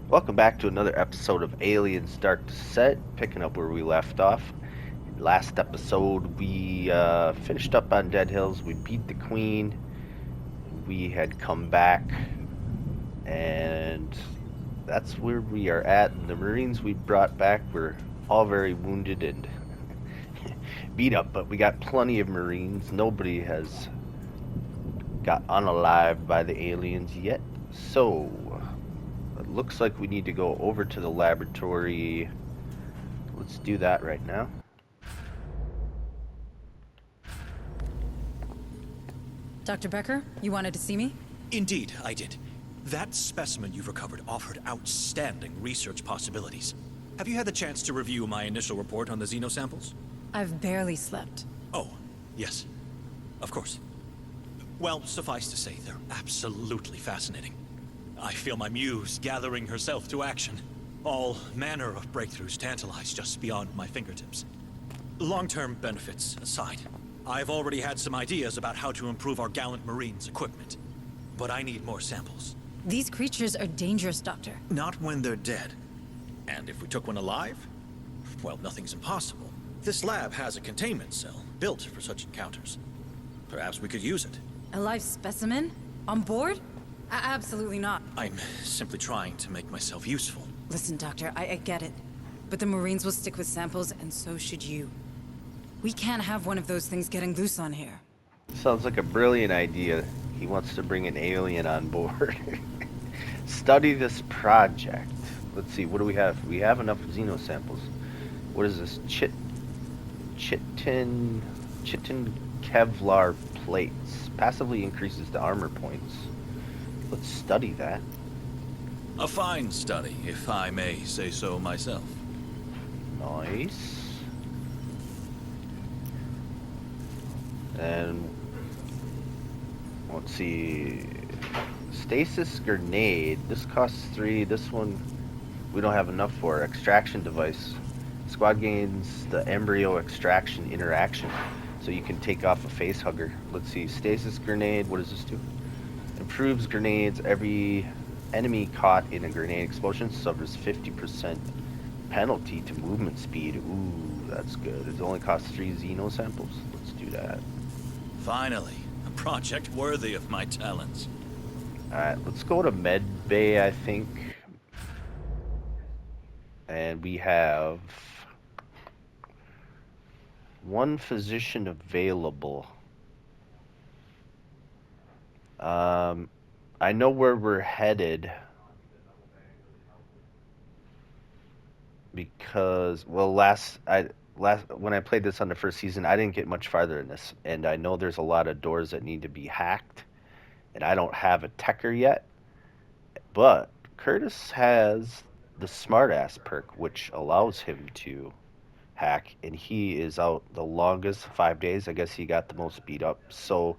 Welcome back to another episode of Aliens Dark Descent, picking up where we left off. Last episode, we finished up on Dead Hills. We beat the Queen. We had come back, and that's where we are at. And the Marines we brought back were all very wounded and beat up, but we got plenty of Marines. Nobody has got unalived by the aliens yet. So it looks like we need to go over to the laboratory. Let's do that right now. Dr. Becker, you wanted to see me? Indeed, I did. That specimen you've recovered offered outstanding research possibilities. Have you had the chance to review my initial report on the xenosamples? I've barely slept. Oh, yes. Of course. Well, suffice to say, they're absolutely fascinating. I feel my muse gathering herself to action. All manner of breakthroughs tantalize just beyond my fingertips. Long-term benefits aside, I've already had some ideas about how to improve our gallant Marines' equipment. But I need more samples. These creatures are dangerous, Doctor. Not when they're dead. And if we took one alive? Well, nothing's impossible. This lab has a containment cell built for such encounters. Perhaps we could use it. A live specimen? On board? Absolutely not. I'm simply trying to make myself useful. Listen, Doctor, I get it. But the Marines will stick with samples, and so should you. We can't have one of those things getting loose on here. Sounds like a brilliant idea. He wants to bring an alien on board. Study this project. Let's see, what do we have? We have enough xenosamples. What is this? Chitin Kevlar plates. Passively increases the armor points. Let's study that. A fine study, if I may say so myself. Nice. And let's see. Stasis grenade. This costs 3. This one we don't have enough for. Extraction device. Squad gains the embryo extraction interaction, so you can take off a face hugger. Let's see. Stasis grenade. What does this do? Improves grenades. Every enemy caught in a grenade explosion suffers 50% penalty to movement speed. Ooh, that's good. It only costs 3 xeno samples. Let's do that. Finally, a project worthy of my talents. Alright, let's go to Med Bay, I think. And we have 1 physician available. I know where we're headed because, well, when I played this on the first season, I didn't get much farther in this, and I know there's a lot of doors that need to be hacked, and I don't have a Techer yet, but Curtis has the smartass perk, which allows him to hack, and he is out the longest, 5 days. I guess he got the most beat up, so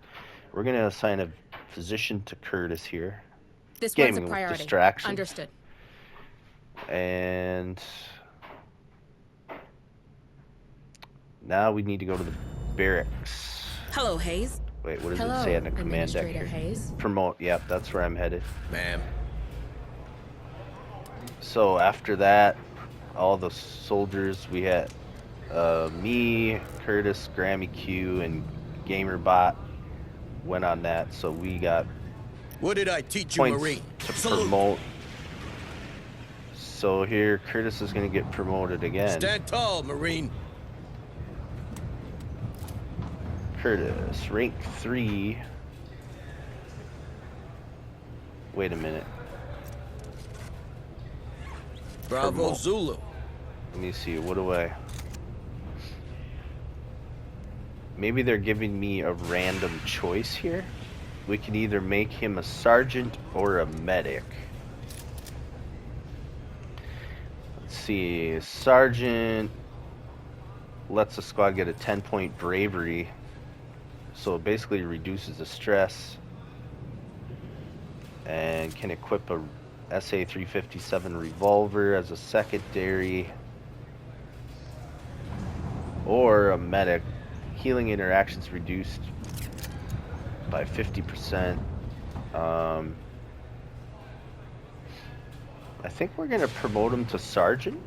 we're going to assign a physician to Curtis here. This Gaming one's a with priority. distraction. Understood. And now we need to go to the barracks. Hello, Hayes. Wait, what does Hello, it say on the command deck Administrator here? Hayes. Promote. Yep, that's where I'm headed. Ma'am. So after that, all the soldiers, we had me, Curtis, Grammy Q, and Gamerbot went on that. So we got What did I teach you, points Marine? to Salute. promote. So here, Curtis is going to get promoted again. Stand tall, Marine. Curtis, rank 3. Wait a minute. Bravo Promote. Zulu. Let me see, what do I... Maybe they're giving me a random choice here. We can either make him a sergeant or a medic. Let's see, sergeant lets the squad get a 10-point bravery. So it basically reduces the stress. And can equip a SA-357 revolver as a secondary. Or a medic. Healing interactions reduced by 50%. I think we're gonna promote him to sergeant.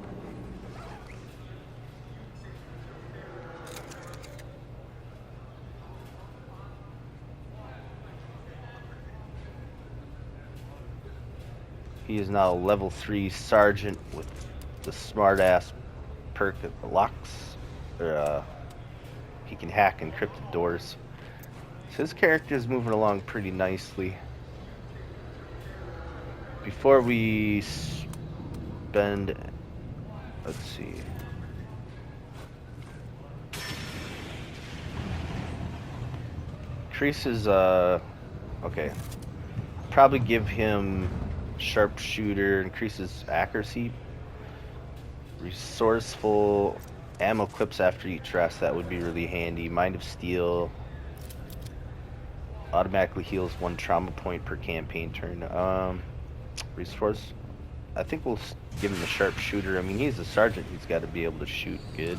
He is now a level 3 sergeant with the smart-ass perk that locks, or he can hack encrypted doors. So his character is moving along pretty nicely. Before we spend, let's see. Increases, okay. Probably give him sharpshooter, increases accuracy. Resourceful, ammo clips after each rest, that would be really handy. Mind of Steel, automatically heals 1 trauma point per campaign turn. Resource, I think we'll give him the sharpshooter. I mean, he's a sergeant, he's got to be able to shoot good.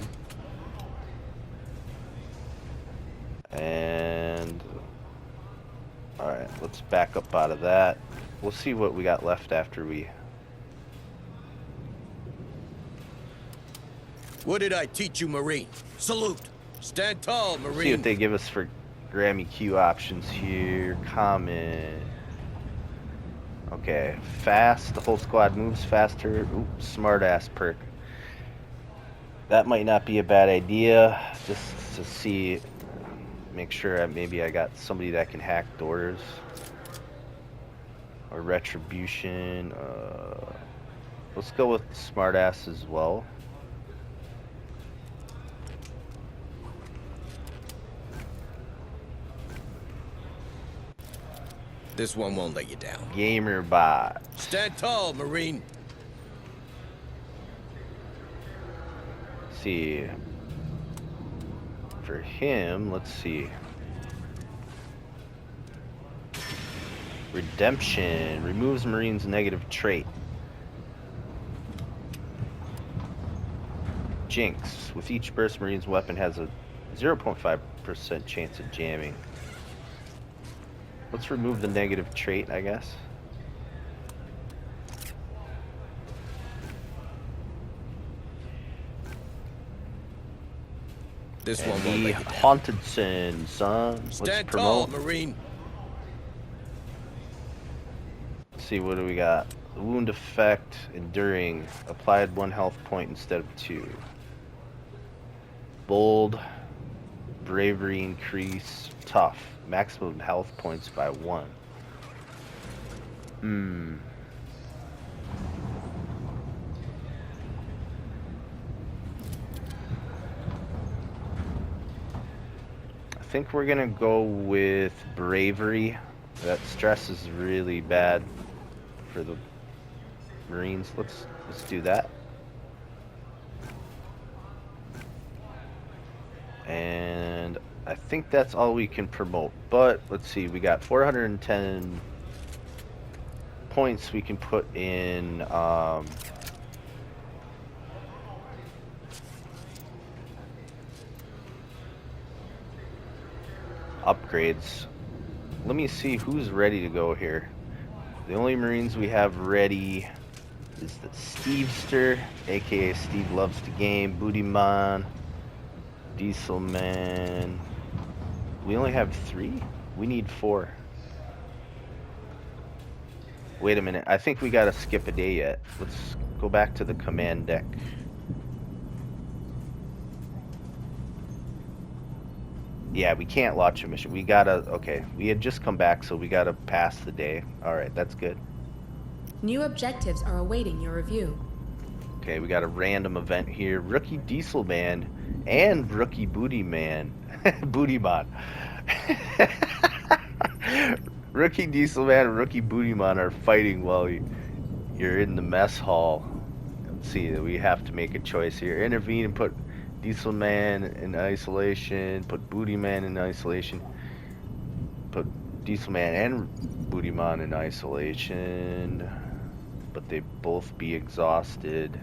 And alright, let's back up out of that. We'll see what we got left after we... What did I teach you, Marine? Salute. Stand tall, Marine. See what they give us for Grammy Q options here. Common. Okay, fast. The whole squad moves faster. Ooh, smart-ass perk. That might not be a bad idea. Just to see, make sure maybe I got somebody that can hack doors. Or retribution. Let's go with smart-ass as well. This one won't let you down. Gamer bot. Stand tall, Marine. See. For him, let's see. Redemption. Removes Marine's negative trait. Jinx. With each burst, Marine's weapon has a 0.5% chance of jamming. Let's remove the negative trait, I guess. This And one won't the let you down. Haunted Sin, son. Let's Stand tall, promote. Marine. Let's see, what do we got? Wound effect, enduring. Applied 1 health point instead of 2. Bold. Bravery increase. Tough. Maximum health points by 1. I think we're gonna go with bravery. That stress is really bad for the Marines. Let's do that. And I think that's all we can promote. But let's see, we got 410 points we can put in upgrades. Let me see who's ready to go here. The only Marines we have ready is the Stevester, aka Steve Loves to Game, Bootyman, Dieselman. We only have 3? We need 4. Wait a minute, I think we gotta skip a day yet. Let's go back to the command deck. Yeah, we can't launch a mission. We gotta, okay, we had just come back, so we gotta pass the day. Alright, that's good. New objectives are awaiting your review. Okay, we got a random event here. Rookie Diesel Man and Rookie Booty Man. Booty Man. Rookie Diesel Man and Rookie Booty Man are fighting while you're in the mess hall. Let's see, we have to make a choice here. Intervene and put Diesel Man in isolation. Put Booty Man in isolation. Put Diesel Man and Booty Man in isolation. But they both be exhausted.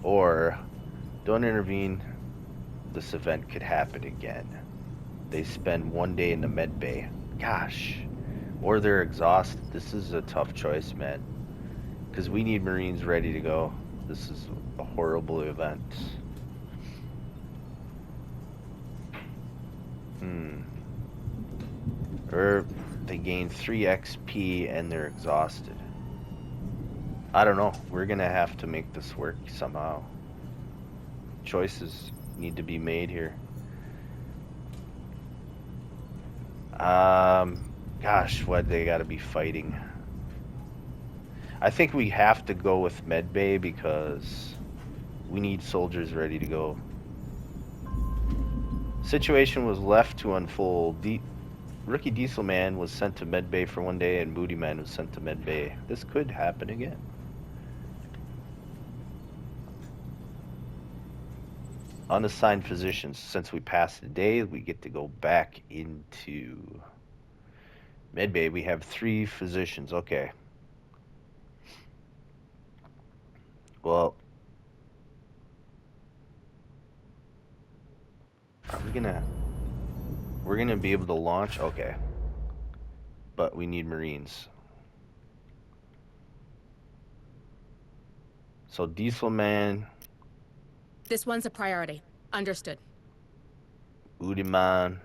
Or don't intervene. This event could happen again. They spend 1 day in the med bay. Gosh. Or they're exhausted. This is a tough choice, man. Because we need Marines ready to go. This is a horrible event. Or they gain 3 XP and they're exhausted. I don't know. We're gonna have to make this work somehow. Choices need to be made here. Gosh, what they gotta be fighting. I think we have to go with Medbay because we need soldiers ready to go. Situation was left to unfold. Rookie Diesel Man was sent to Medbay for 1 day and Booty Man was sent to Medbay. This could happen again. Unassigned physicians. Since we passed the day, we get to go back into Medbay. We have 3 physicians. Okay. Well, are we gonna... We're gonna be able to launch? Okay. But we need Marines. So Diesel Man, This one's a priority. Understood. Udiman,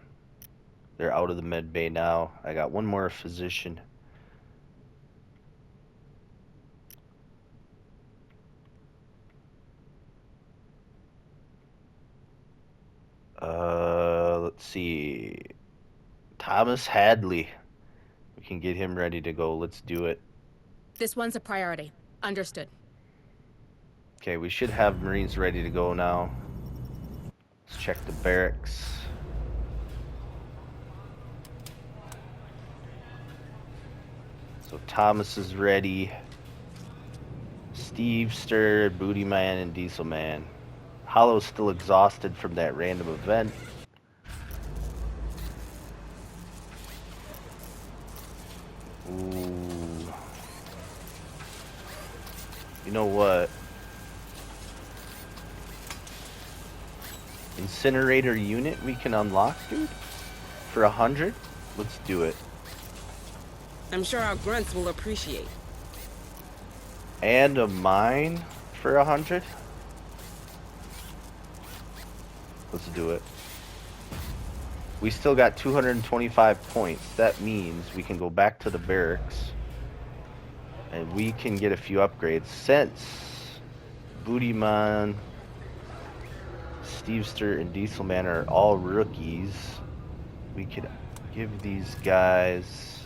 they're out of the med bay now. I got one more physician. Let's see. Thomas Hadley. We can get him ready to go. Let's do it. This one's a priority. Understood. Okay, we should have Marines ready to go now. Let's check the barracks. So Thomas is ready. Steve, Stir, Booty Man, and Diesel Man. Hollow's still exhausted from that random event. Ooh. You know what? Incinerator unit we can unlock, dude? For 100? Let's do it. I'm sure our grunts will appreciate. And a mine for 100? Let's do it. We still got 225 points. That means we can go back to the barracks and we can get a few upgrades. Since Bootyman, Stevester, and Dieselman are all rookies, we could give these guys...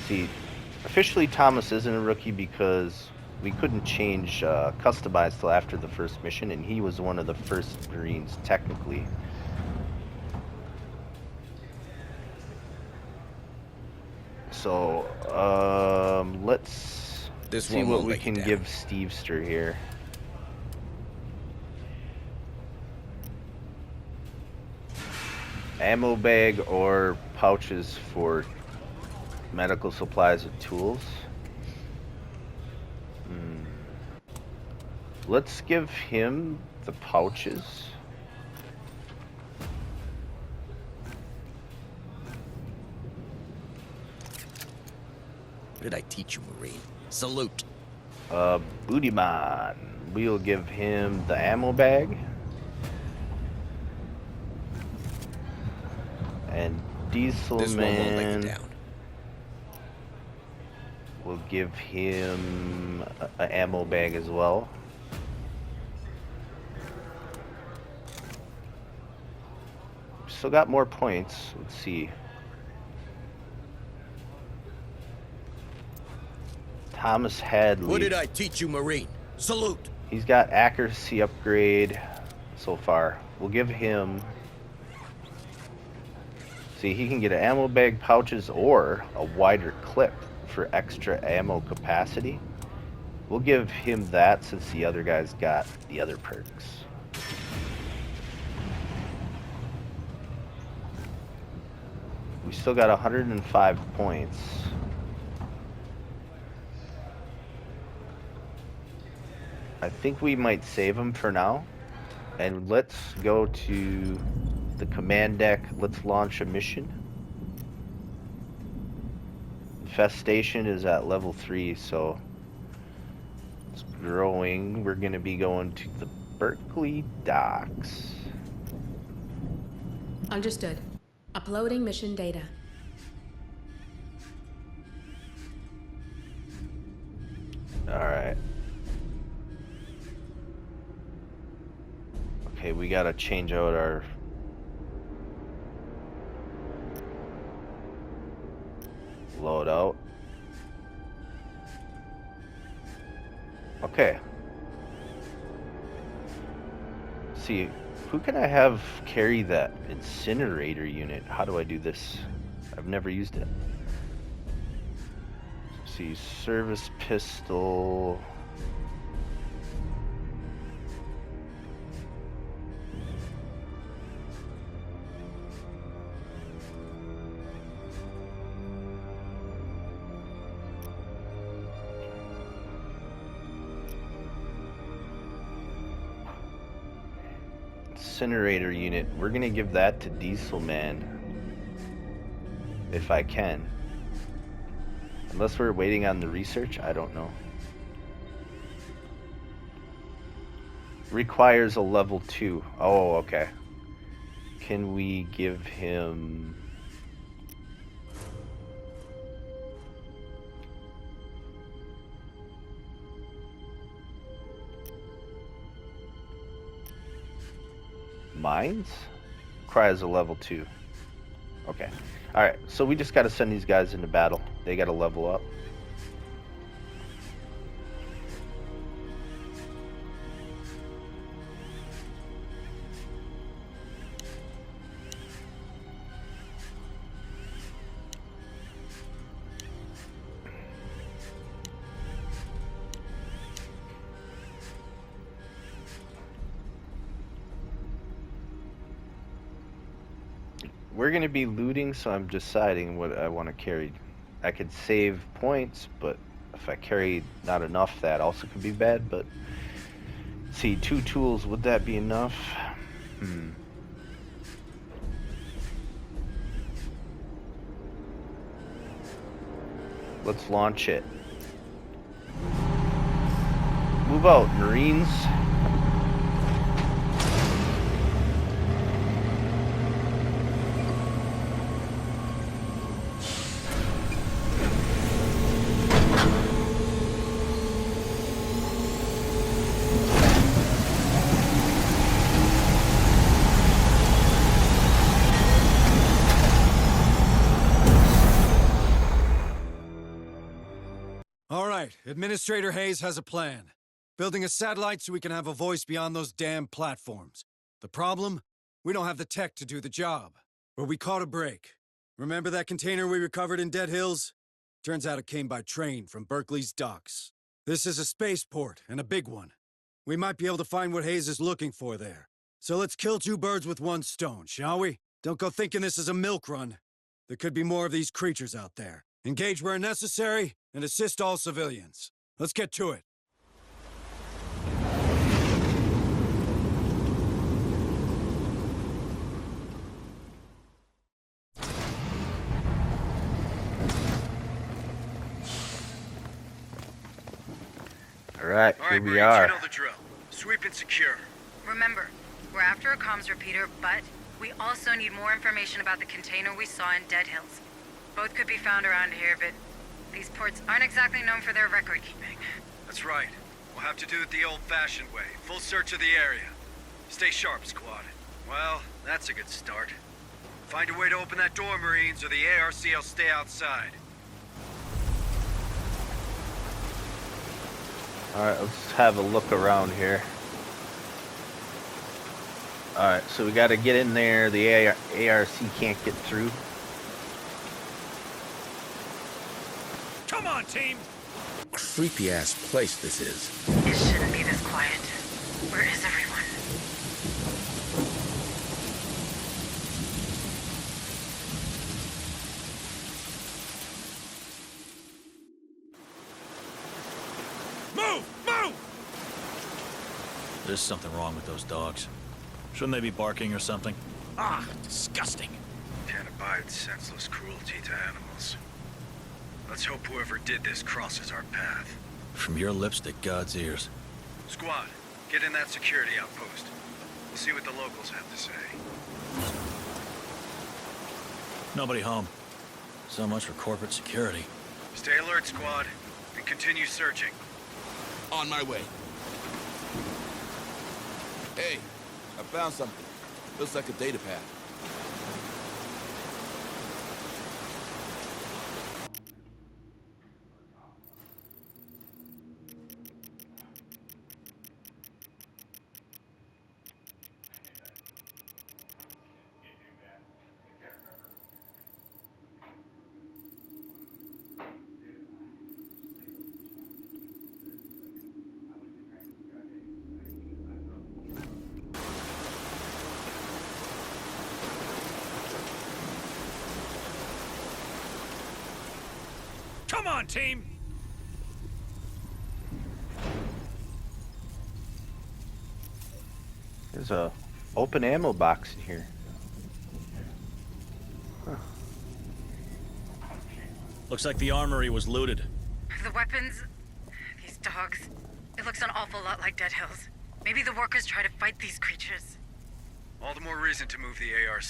See, officially Thomas isn't a rookie because we couldn't change customize till after the first mission, and he was one of the first Marines technically. So let's see what we can give Stevester here. Ammo bag or pouches for medical supplies and tools. Let's give him the pouches. What did I teach you, Marine? Salute. Bootyman. We'll give him the ammo bag. And Diesel This one won't let Man, you down. we'll give him an ammo bag as well. Still got more points. Let's see. Thomas Hadley. What did I teach you, Marine? Salute. He's got accuracy upgrade so far. We'll give him... See, he can get an ammo bag, pouches, or a wider clip for extra ammo capacity. We'll give him that since the other guys got the other perks. We still got 105 points. I think we might save him for now. And let's go to the command deck. Let's launch a mission. Infestation is at level 3, so growing, we're gonna be going to the Berkeley docks. Understood. Uploading mission data. Alright. Okay, we gotta change out our... loadout. Okay. See, who can I have carry that incinerator unit? How do I do this? I've never used it. See, service pistol. Incinerator unit. We're gonna give that to Diesel Man. If I can. Unless we're waiting on the research, I don't know. Requires a level 2. Oh, okay. Can we give him... Mines? Requires a level 2. Okay. Alright, so we just gotta send these guys into battle. They gotta level up. We're gonna be looting, so I'm deciding what I want to carry. I could save points, but if I carry not enough, that also could be bad. But see, 2 tools, would that be enough? Let's launch it. Move out, Marines. All right, Administrator Hayes has a plan. Building a satellite so we can have a voice beyond those damn platforms. The problem? We don't have the tech to do the job. But we caught a break. Remember that container we recovered in Dead Hills? Turns out it came by train from Berkeley's docks. This is a spaceport, and a big one. We might be able to find what Hayes is looking for there. So let's kill 2 birds with 1 stone, shall we? Don't go thinking this is a milk run. There could be more of these creatures out there. Engage where necessary, and assist all civilians. Let's get to it. Alright, here we Marines, are. you know the drill. Sweep and secure. Remember, we're after a comms repeater, but we also need more information about the container we saw in Dead Hills. Both could be found around here, but these ports aren't exactly known for their record keeping. That's right. We'll have to do it the old-fashioned way. Full search of the area. Stay sharp, squad. Well, that's a good start. Find a way to open that door, Marines, or the ARC will stay outside. Alright, let's have a look around here. Alright, so we gotta get in there. The ARC can't get through. Come on, team! Creepy-ass place this is. It shouldn't be this quiet. Where is everyone? Move! Move! There's something wrong with those dogs. Shouldn't they be barking or something? Ah, disgusting. Can't abide senseless cruelty to animals. Let's hope whoever did this crosses our path. From your lips to God's ears. Squad, get in that security outpost. We'll see what the locals have to say. Nobody home. So much for corporate security. Stay alert, squad, and continue searching. On my way. Hey, I found something. Looks like a data pad. Come on, team! There's a open ammo box in here. Huh. Looks like the armory was looted. The weapons, these dogs, it looks an awful lot like Dead Hills. Maybe the workers try to fight these creatures. All the more reason to move the ARC.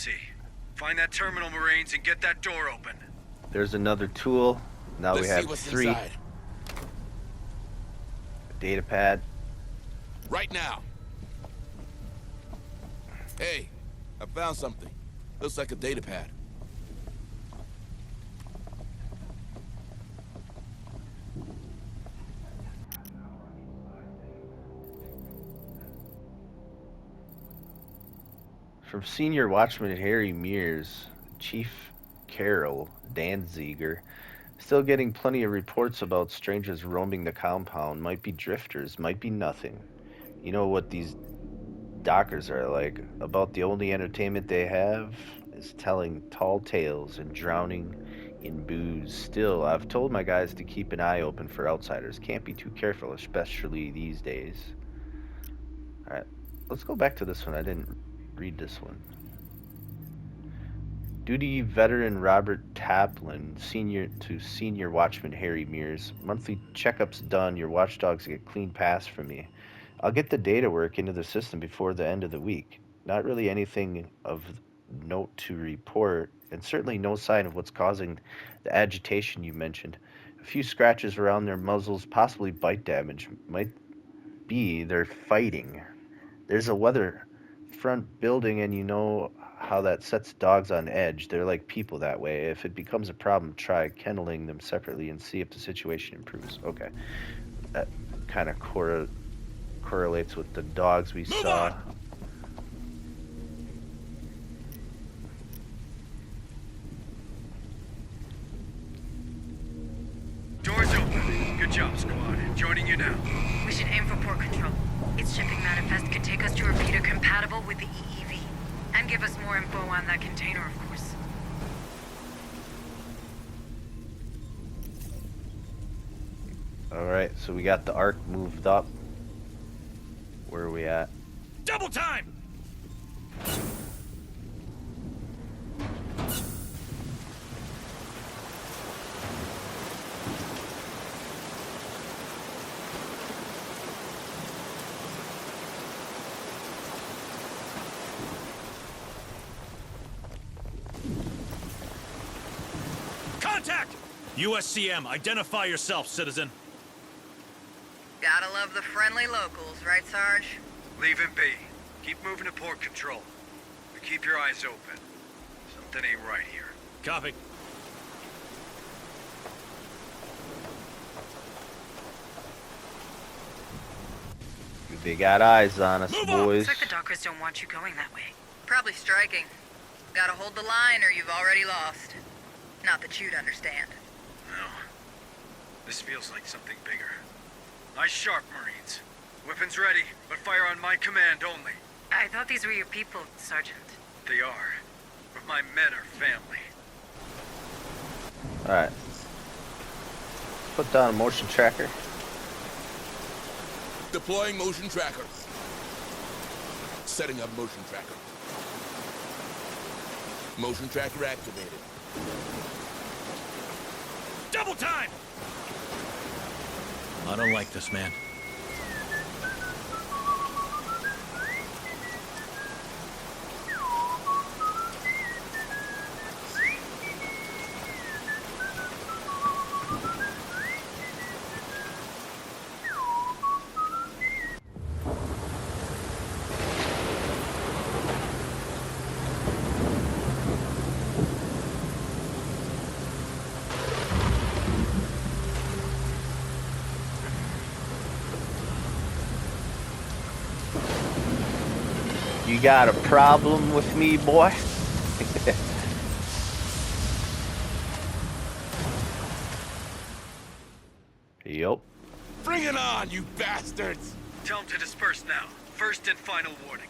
Find that terminal, Marines, and get that door open. There's another tool. Now Let's we see have what's 3. inside. Data pad. Right now. Hey, I found something. Looks like a data pad. From Senior Watchman Harry Mears, Chief Carol Danziger. Still getting plenty of reports about strangers roaming the compound. Might be drifters, might be nothing. You know what these dockers are like. About the only entertainment they have is telling tall tales and drowning in booze. Still, I've told my guys to keep an eye open for outsiders. Can't be too careful, especially these days. Alright, let's go back to this one. I didn't read this one. Duty veteran Robert Taplin, senior watchman Harry Mears. Monthly checkups done. Your watchdogs get clean pass from me. I'll get the data work into the system before the end of the week. Not really anything of note to report, and certainly no sign of what's causing the agitation you mentioned. A few scratches around their muzzles, possibly bite damage. Might be they're fighting. There's a weather front building, and you know how that sets dogs on edge. They're like people that way. If it becomes a problem, try kenneling them separately and see if the situation improves. Okay. That kind of correlates with the dogs we saw. Doors open. Good job, squad. Joining you now. We should aim for port control. Its shipping manifest could take us to a repeater compatible with the EEV. And give us more info on that container, of course. Alright, so we got the arc moved up. Where are we at? Double time! Contact! USCM, identify yourself, citizen. Gotta love the friendly locals, right, Sarge? Leave him be. Keep moving to port control. But keep your eyes open. Something ain't right here. Copy. They got eyes on us, Move on! boys. Looks like the dockers don't want you going that way. Probably striking. Gotta hold the line or you've already lost. Not that you'd understand. No. This feels like something bigger. Nice sharp, Marines. Weapons ready, but fire on my command only. I thought these were your people, Sergeant. They are. But my men are family. Alright. Put down a motion tracker. Deploying motion tracker. Setting up motion tracker. Motion tracker activated. Double time! I don't like this, man. You got a problem with me, boy? Yup. Bring it on, you bastards! Tell them to disperse now. First and final warning.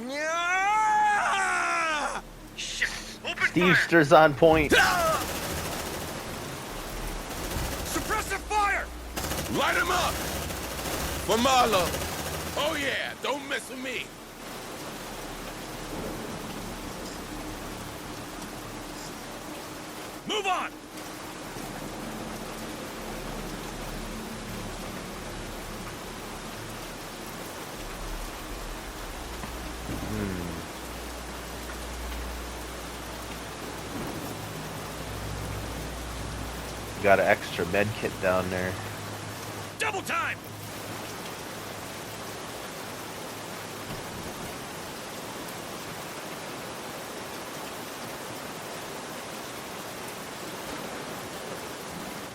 Yeah! Shit! Open Steve fire! Ster's on point. Suppressive fire! Light him up! For Marlo. Oh yeah, don't mess with me. Move on! Got an extra med kit down there. Double time!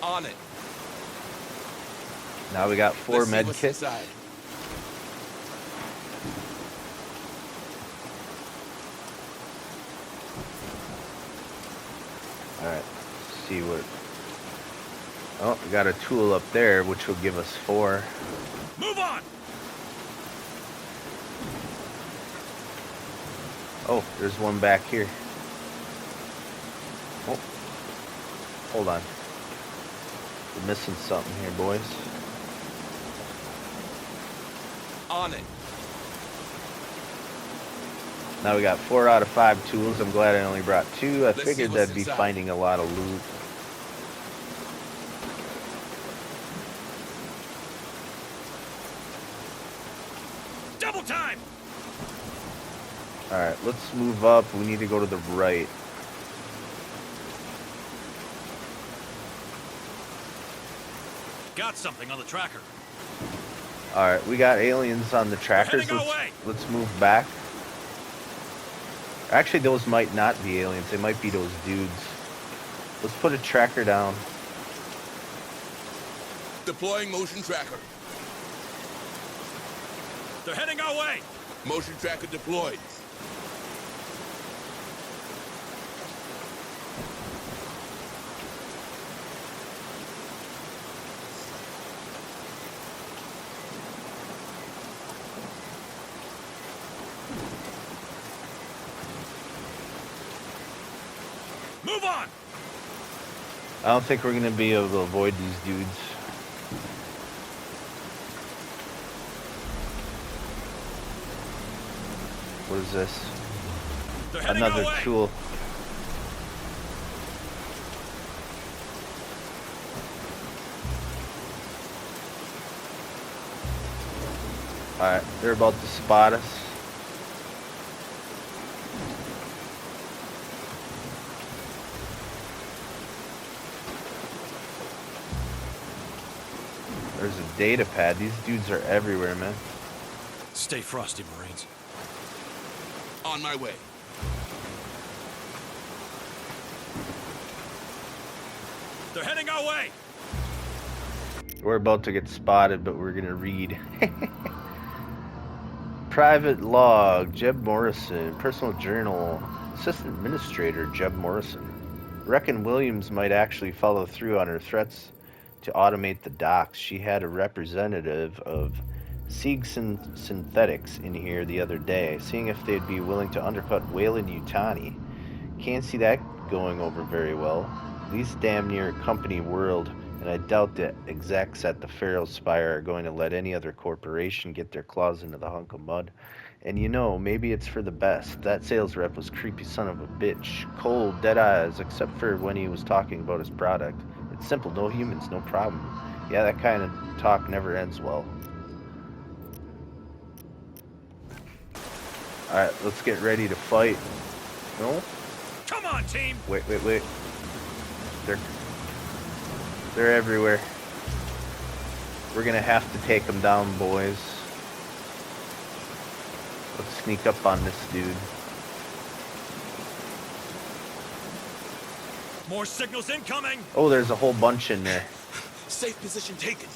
On it. Now we got 4 Let's see med what's kits. inside. Alright, see what... Oh, we got a tool up there, which will give us 4. Move on! Oh, there's one back here. Oh, hold on. We're missing something here, boys. On it. Now we got 4 out of 5 tools. I'm glad I only brought 2. I Let's figured see what's that'd be inside. finding a lot of loot. Double time! Alright, let's move up. We need to go to the right. Got something on the tracker. Alright, we got aliens on the trackers. heading our way. Let's move back. Actually, those might not be aliens. They might be those dudes. Let's put a tracker down. Deploying motion tracker. They're heading our way! Motion tracker deployed. Move on! I don't think we're going to be able to avoid these dudes. What is this? They're heading Another our way! tool. Alright, they're about to spot us. There's a data pad. These dudes are everywhere, man. Stay frosty, Marines. On my way. They're heading our way! We're about to get spotted, but we're gonna read. Private log, Jeb Morrison. Personal journal, Assistant Administrator, Jeb Morrison. Reckon Williams might actually follow through on her threats to automate the docks. She had a representative of Siegson Synthetics in here the other day, seeing if they'd be willing to undercut Wayland Yutani. Can't see that going over very well. At least damn near company world, and I doubt the execs at the Pharaoh Spire are going to let any other corporation get their claws into the hunk of mud. And you know, maybe it's for the best. That sales rep was creepy son of a bitch. Cold, dead eyes, except for when he was talking about his product. It's simple, no humans, no problem. Yeah, that kind of talk never ends well. Alright, let's get ready to fight. No? Come on, team! Wait. They're everywhere. We're gonna have to take them down, boys. Let's sneak up on this dude. More signals incoming! Oh, there's a whole bunch in there. Safe position taken.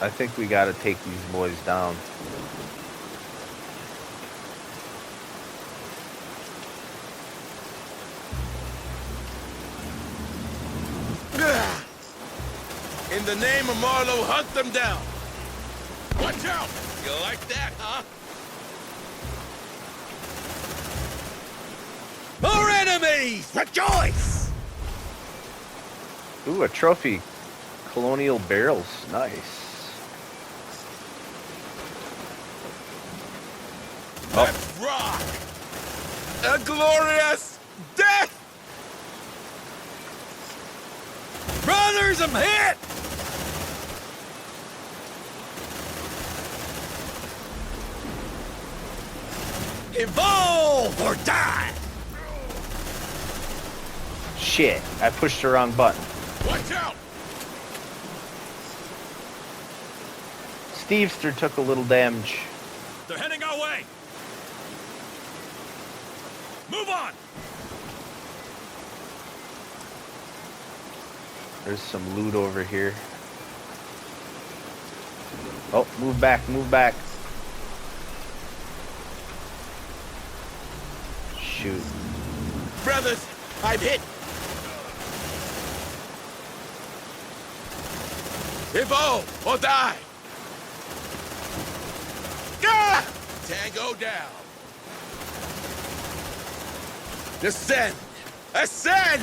I think we gotta take these boys down. In the name of Marlowe, hunt them down. Watch out! You like that, huh? More enemies! Rejoice! Ooh, a trophy. Colonial barrels. Nice. Let's rock! A glorious death! Brothers, I'm hit! Evolve or die! Shit, I pushed the wrong button. Watch out! Stevester took a little damage. They're heading our way! Move on! There's some loot over here. Oh, move back, move back. Shoot. Brothers, I'm hit! Evolve or die! Ah! Tango down! Descend! Ascend!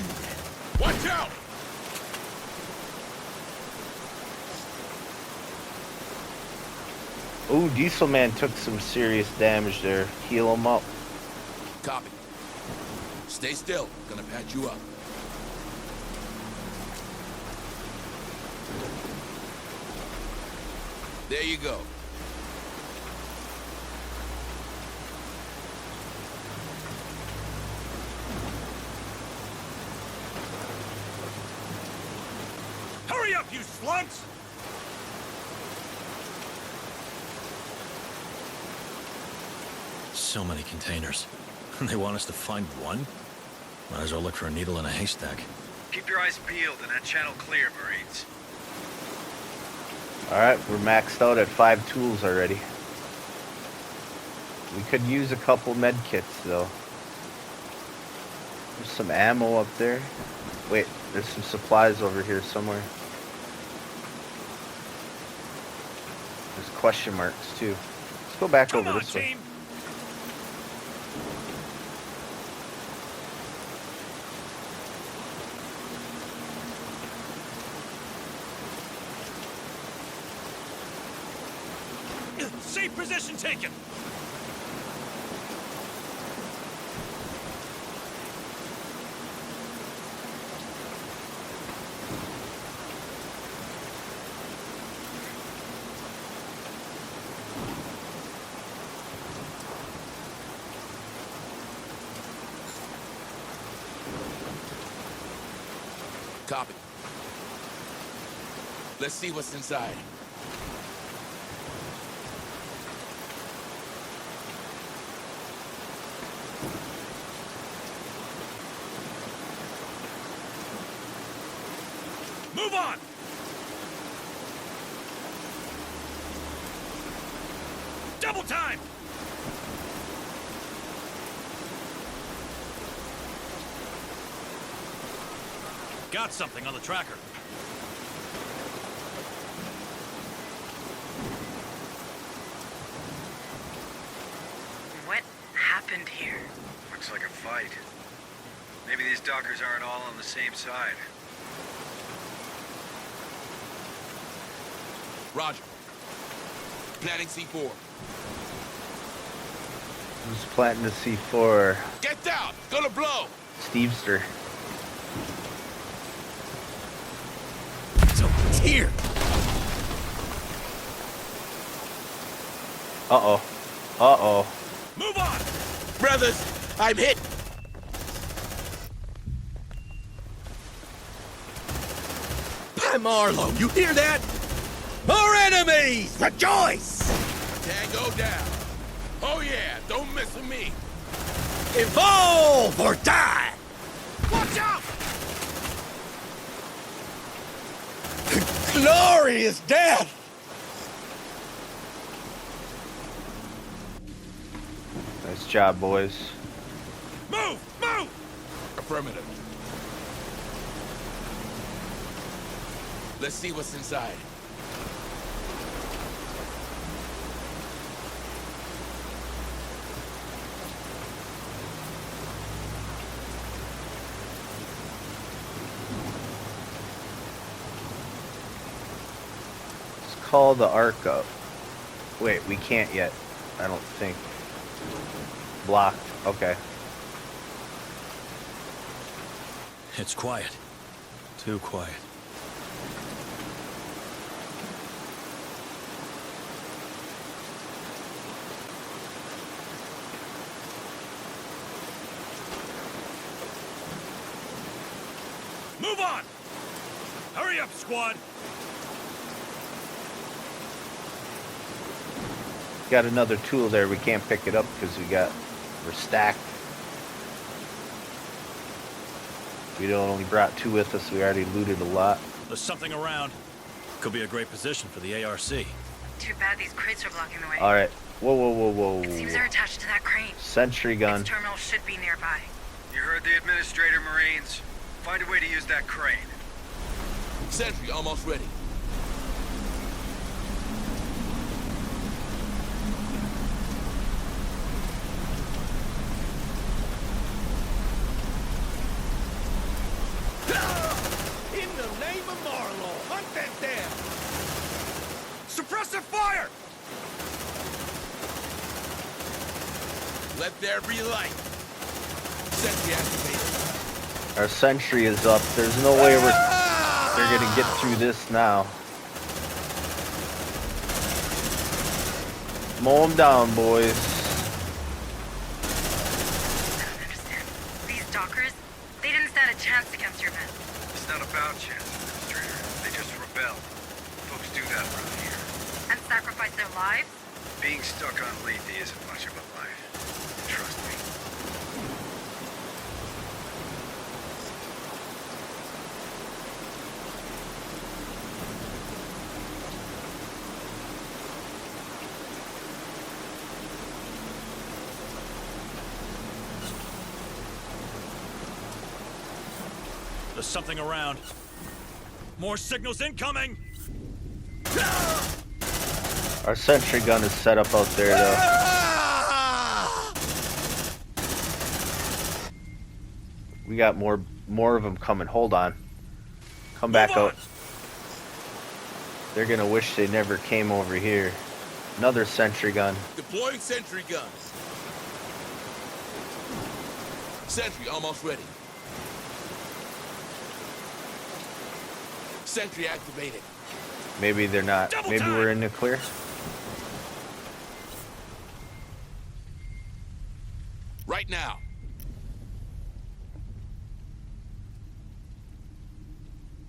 Watch out! Ooh, Diesel Man took some serious damage there. Heal him up. Copy. Stay still. Gonna patch you up. There you go. Hurry up, you slunks! So many containers. They want us to find one? Might as well look for a needle in a haystack. Keep your eyes peeled and that channel clear, Marines. Alright, we're maxed out at 5 tools already. We could use a couple med kits though. There's some ammo up there. Wait, there's some supplies over here somewhere. There's question marks too. Let's go back Come over on, this way. team! Safe position taken! Copy. Let's see what's inside. Move on! Double time! Got something on the tracker. What happened here? Looks like a fight. Maybe these dockers aren't all on the same side. Roger. Planting C4. Who's planting the C4? Get down! It's gonna blow! Stevester. Someone's here! Uh-oh. Uh-oh. Move on! Brothers, I'm hit! By Marlowe, you hear that? More enemies! Rejoice! Tango down. Oh yeah, don't mess with me. Evolve or die! Watch out! Glorious death! Nice job, boys. Move! Move! Affirmative. Let's see what's inside. Let's call the Ark up. Wait, we can't yet. I don't think. Blocked. Okay. It's quiet. Too quiet. Move on! Hurry up, squad! Got another tool there. We can't pick it up because we're stacked. We only brought 2 with us. We already looted a lot. There's something around. Could be a great position for the ARC. Too bad these crates are blocking the way. All right. Whoa, whoa, whoa, whoa. It seems they're attached to that crane. Sentry gun. Its terminal should be nearby. You heard the Administrator, Marines. Find a way to use that crane. Sentry almost ready. In the name of Marlowe, hunt that down! Suppressive fire! Let there be light. Sentry activated. Our sentry is up. There's no way they're gonna get through this now. Mow them down, boys. I don't understand. These dockers, they didn't stand a chance against your men. It's not about chance, Administrator. They just rebel. Folks do that around here. And sacrifice their lives? Being stuck on Lethe isn't much of a life. Trust me. There's something around. More signals incoming! Our sentry gun is set up out there, though. We got more of them coming. Hold on. Come back out. They're gonna wish they never came over here. Another sentry gun. Deploying sentry guns. Sentry almost ready. Sentry activated. Maybe they're not. Double Maybe time. we're in the clear. Right now.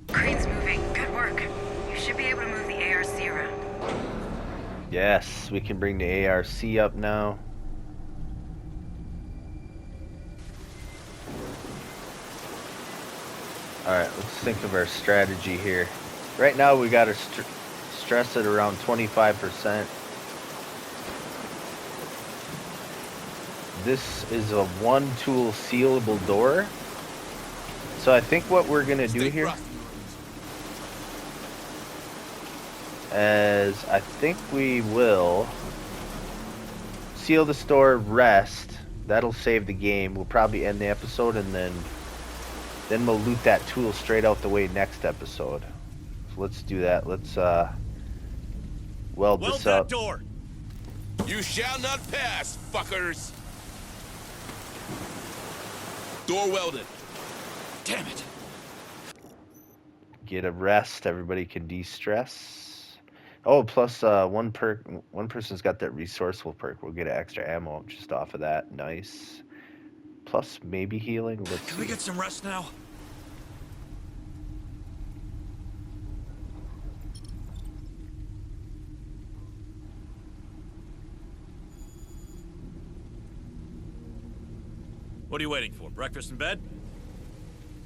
Crane's moving. Good work. You should be able to move the ARC around. Yes, we can bring the ARC up now. Alright, let's think of our strategy here. Right now we got to stress it around 25%. This is a one-tool sealable door. So I think what we're going to do Stay here frosty. is I think we will seal the store, rest. That'll save the game. We'll probably end the episode and then Then we'll loot that tool straight out the way next episode. So let's do that. Let's weld this that up. door. You shall not pass, fuckers. Door welded. Damn it. Get a rest. Everybody can de-stress. Oh, plus one perk. One person's got that resourceful perk. We'll get an extra ammo just off of that. Nice. Plus maybe healing. Let's Can see. we get some rest now? What are you waiting for? Breakfast in bed?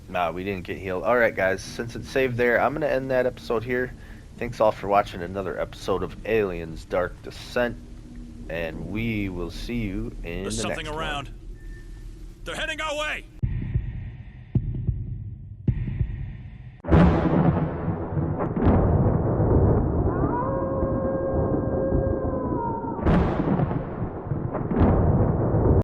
Nah, we didn't get healed. All right, guys. Since it's saved there, I'm gonna end that episode here. Thanks all for watching another episode of Aliens: Dark Descent, and we will see you in There's the something next around. one. They're heading our way!